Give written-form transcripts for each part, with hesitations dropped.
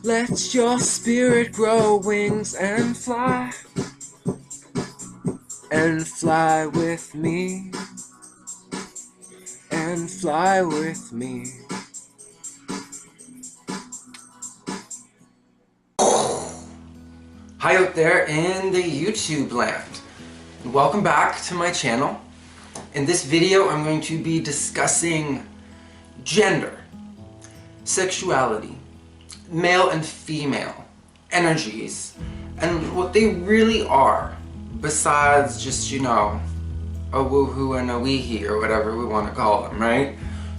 Let your spirit grow wings and fly with me, and fly with me. Hi out there in the YouTube land. Welcome back to my channel. In this video I'm going to be discussing gender, sexuality, male and female energies, and what they really are, besides just, you know, a woohoo and a weehee or whatever we want to call them, right?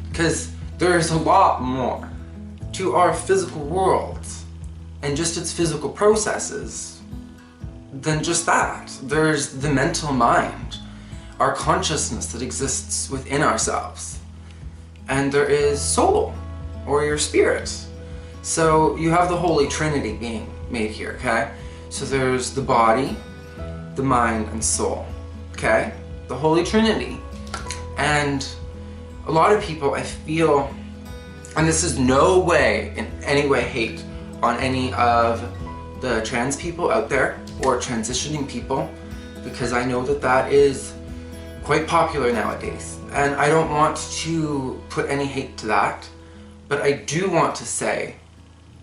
Because there's a lot more to our physical world and just its physical processes than just that. There's the mental mind, our consciousness that exists within ourselves, and there is soul, or your spirit. So you have the Holy Trinity being made here, okay? So there's the body, the mind, and soul, okay? The Holy Trinity. And a lot of people, I feel, and this is no way, in any way, hate on any of the trans people out there or transitioning people, because I know that that is quite popular nowadays, and I don't want to put any hate to that, but I do want to say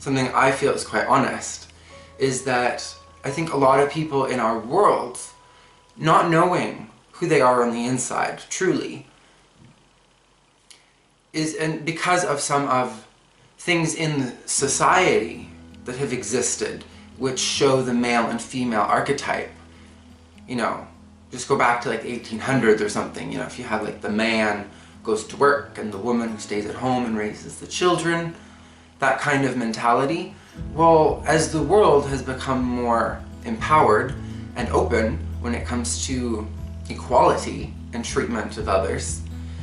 something I feel is quite honest, is that I think a lot of people in our world, not knowing who they are on the inside, truly, and because of some of things in society that have existed which show the male and female archetype. You know, just go back to like the 1800s or something, you know, if you have like the man goes to work and the woman who stays at home and raises the children, that kind of mentality. Well, as the world has become more empowered and open when it comes to equality and treatment of others,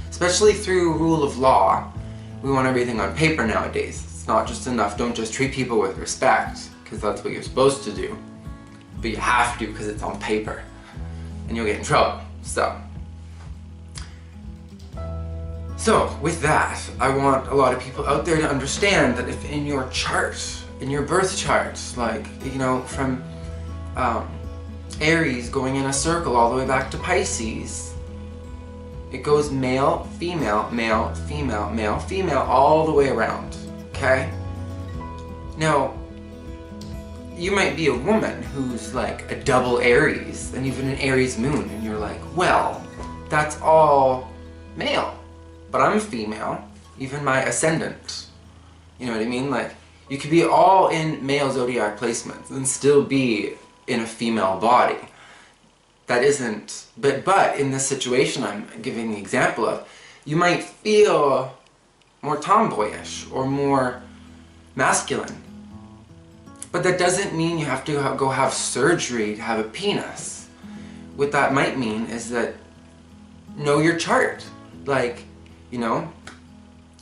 especially through rule of law, we want everything on paper nowadays. It's not just enough, don't just treat people with respect, because that's what you're supposed to do, but you have to because it's on paper, and you'll get in trouble. So with that, I want a lot of people out there to understand that if in your chart, in your birth chart, like, you know, from Aries going in a circle all the way back to Pisces, it goes male, female, male, female, male, female, all the way around, okay? Now, you might be a woman who's like a double Aries, and even an Aries moon, and you're like, well, that's all male, but I'm female, even my ascendant. You know what I mean? Like, you could be all in male zodiac placements and still be in a female body. That isn't, but in this situation I'm giving the example of, you might feel more tomboyish or more masculine. But that doesn't mean you have to go have surgery to have a penis. What that might mean is that, know your chart. Like, you know,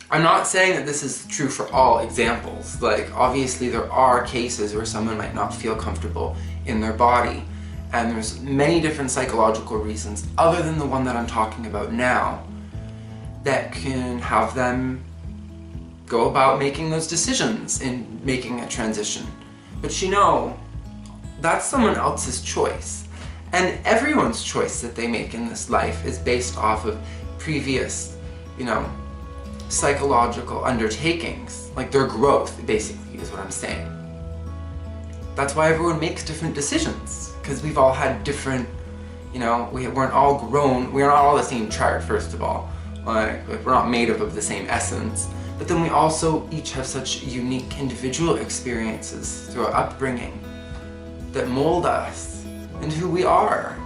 I'm not saying that this is true for all examples. Like, obviously there are cases where someone might not feel comfortable in their body, and there's many different psychological reasons, other than the one that I'm talking about now, that can have them go about making those decisions in making a transition. But you know, that's someone else's choice. And everyone's choice that they make in this life is based off of previous, you know, psychological undertakings. Like their growth, basically, is what I'm saying. That's why everyone makes different decisions, because we've all had different, you know, we weren't all grown, we're not all the same chart, first of all. Like, we're not made up of the same essence. But then we also each have such unique individual experiences through our upbringing that mold us into who we are.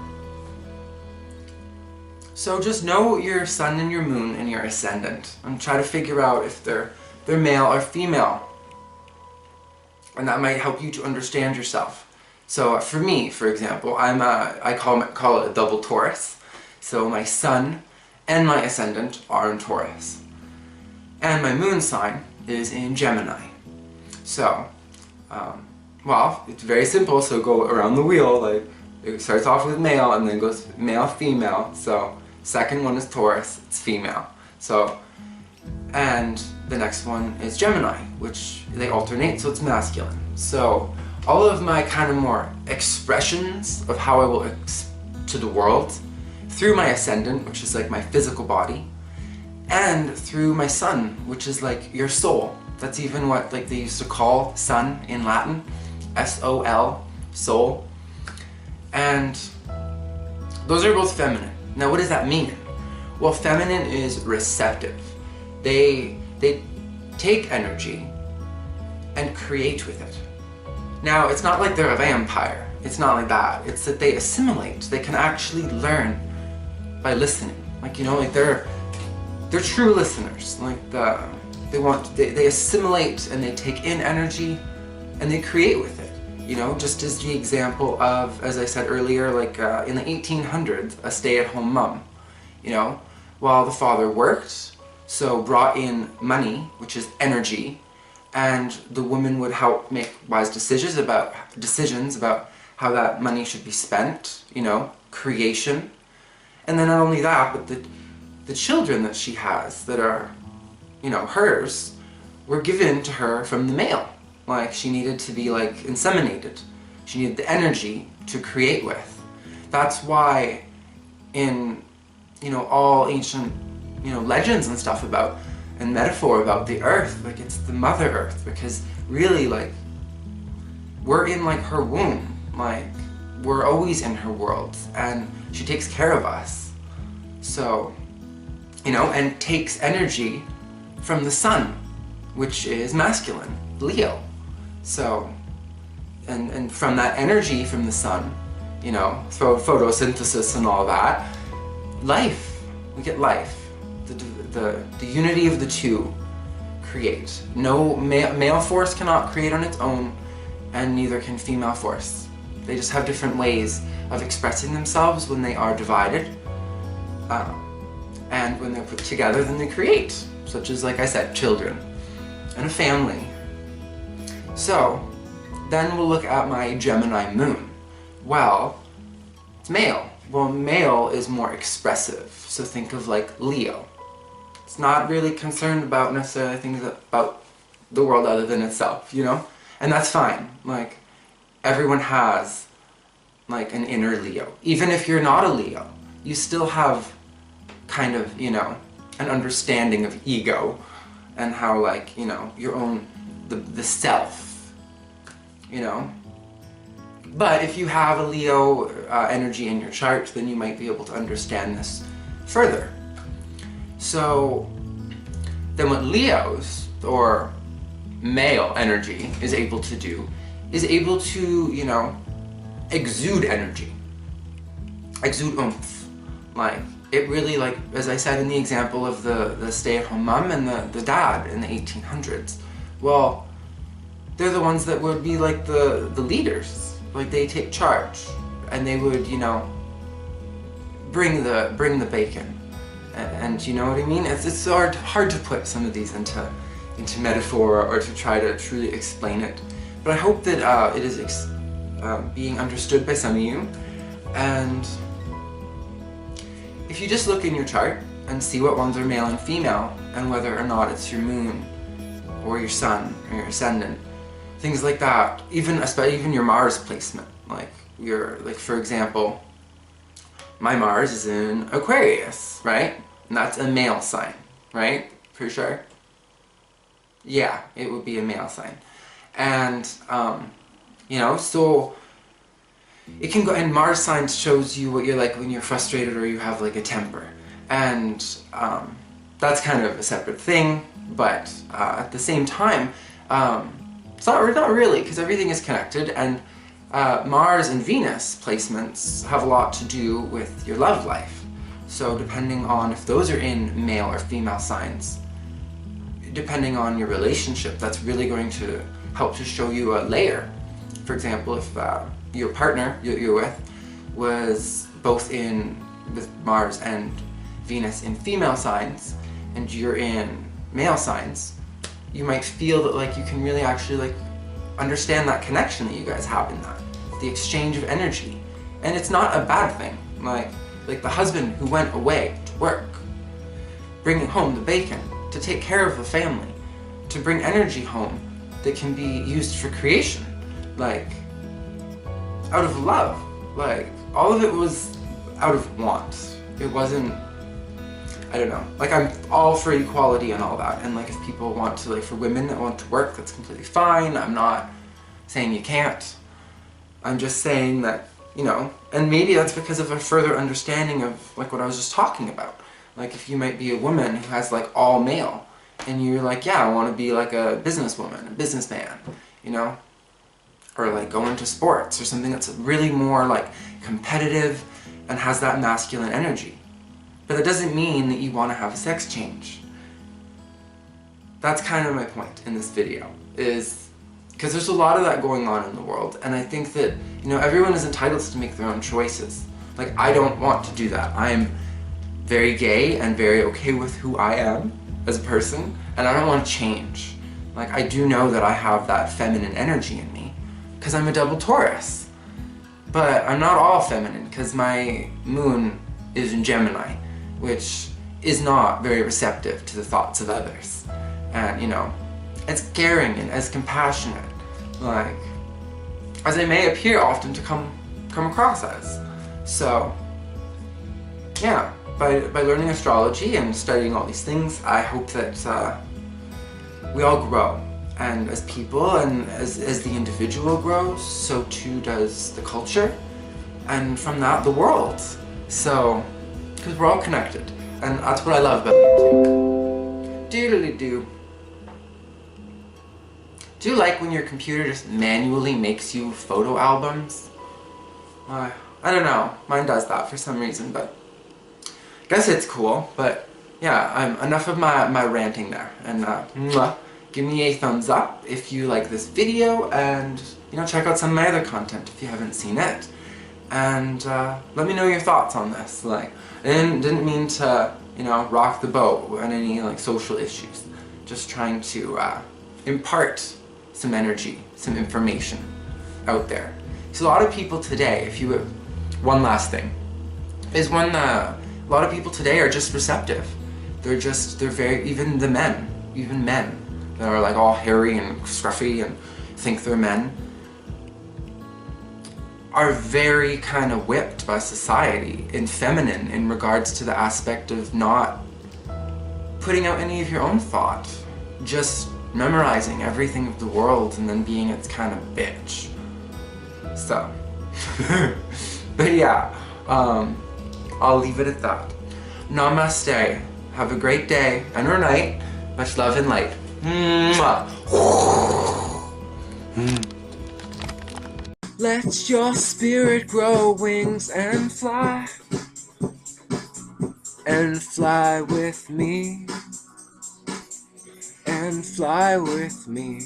So just know your sun and your moon and your ascendant, and try to figure out if they're male or female. And that might help you to understand yourself. So for me, for example, I call it a double Taurus. So my sun and my ascendant are in Taurus. And my moon sign is in Gemini. So, well, it's very simple, so go around the wheel, like, it starts off with male and then goes male, female, so second one is Taurus, it's female. So, and the next one is Gemini, which they alternate, so it's masculine. So all of my kind of more expressions of how I will to the world through my ascendant, which is like my physical body, and through my sun, which is like your soul. That's even what like they used to call sun in Latin, S-O-L, soul. And those are both feminine. Now what does that mean? Well, feminine is receptive. They take energy and create with it. Now, it's not like they're a vampire. It's not like that. It's that they assimilate. They can actually learn by listening. Like, you know, like they're true listeners. Like they assimilate and they take in energy and they create with it. You know, just as the example of, as I said earlier, like in the 1800s, a stay-at-home mom, you know, while the father worked, so brought in money, which is energy, and the woman would help make wise decisions about how that money should be spent, you know, creation. And then not only that, but the children that she has that are, you know, hers, were given to her from the male. Like, she needed to be, like, inseminated. She needed the energy to create with. That's why in, you know, all ancient, you know, legends and stuff about, and metaphor about the earth, like, it's the Mother Earth, because really, like, we're in, like, her womb. Like, we're always in her world, and she takes care of us. So, you know, and takes energy from the sun, which is masculine, Leo. So, and from that energy from the sun, you know, photosynthesis and all that, life, we get life. The unity of the two create. No male force cannot create on its own, and neither can female force. They just have different ways of expressing themselves when they are divided, and when they're put together, then they create, such as, like I said, children and a family. So then we'll look at my Gemini moon. Well, it's male. Well, male is more expressive, so think of like Leo. It's not really concerned about necessarily things about the world other than itself, you know? And that's fine. Like, everyone has like an inner Leo. Even if you're not a Leo, you still have kind of, you know, an understanding of ego and how, like, you know, your own, the self, you know? But if you have a Leo energy in your chart, then you might be able to understand this further. So then what Leo's, or male energy, is able to do is able to, you know, exude energy, exude oomph. Like, it really, like, as I said in the example of the stay-at-home mom and the dad in the 1800s, well, they're the ones that would be like the leaders. Like, they take charge, and they would, you know, bring the bacon. And you know what I mean? It's hard to put some of these into metaphor or to try to truly explain it. But I hope that it is being understood by some of you. And if you just look in your chart and see what ones are male and female, and whether or not it's your moon or your sun or your ascendant, things like that, even your Mars placement, like for example, my Mars is in Aquarius, right? And that's a male sign, right? For sure. Yeah, it would be a male sign. And, you know, so it can go, and Mars signs shows you what you're like when you're frustrated or you have like a temper. And that's kind of a separate thing, but at the same time, it's not really, because everything is connected, and Mars and Venus placements have a lot to do with your love life. So depending on if those are in male or female signs, depending on your relationship, that's really going to help to show you a layer. For example, if your partner you're with was both with Mars and Venus in female signs, and you're in male signs, you might feel that, like, you can really actually, like, understand that connection that you guys have in that, the exchange of energy. And it's not a bad thing. Like the husband who went away to work, bringing home the bacon to take care of the family, to bring energy home that can be used for creation, like out of love. Like all of it was out of want. It wasn't, I don't know, like I'm all for equality and all that, and like if people want to, like for women that want to work, that's completely fine. I'm not saying you can't. I'm just saying that, you know, and maybe that's because of a further understanding of like what I was just talking about. Like if you might be a woman who has like all male, and you're like, yeah, I want to be like a businesswoman, a businessman, you know? Or like go into sports or something that's really more like competitive and has that masculine energy. But that doesn't mean that you want to have a sex change. That's kind of my point in this video, is because there's a lot of that going on in the world, and I think that, you know, everyone is entitled to make their own choices. Like, I don't want to do that. I am very gay and very okay with who I am as a person, and I don't want to change. Like, I do know that I have that feminine energy in me, because I'm a double Taurus. But I'm not all feminine, because my moon is in Gemini, which is not very receptive to the thoughts of others. And, you know, as caring and as compassionate, like, as I may appear often to come across as. So, yeah, by learning astrology and studying all these things, I hope that we all grow. And as people and as the individual grows, so too does the culture. And from that, the world. So, because we're all connected. And that's what I love about YouTube. Doodly-doo. Do you like when your computer just manually makes you photo albums? I don't know. Mine does that for some reason, but I guess it's cool. But yeah, enough of my ranting there. And give me a thumbs up if you like this video, and you know, check out some of my other content if you haven't seen it. And let me know your thoughts on this. Like, I didn't mean to, you know, rock the boat on any like social issues. Just trying to impart some energy, some information out there. So a lot of people today, one last thing, is when a lot of people today are just receptive. They're very, even men that are like all hairy and scruffy and think they're men, are very kind of whipped by society and feminine in regards to the aspect of not putting out any of your own thought, just memorizing everything of the world and then being its kind of bitch. So, but yeah, I'll leave it at that. Namaste. Have a great day and or night. Much love and light. Mwah. Let your spirit grow wings and fly with me, and fly with me.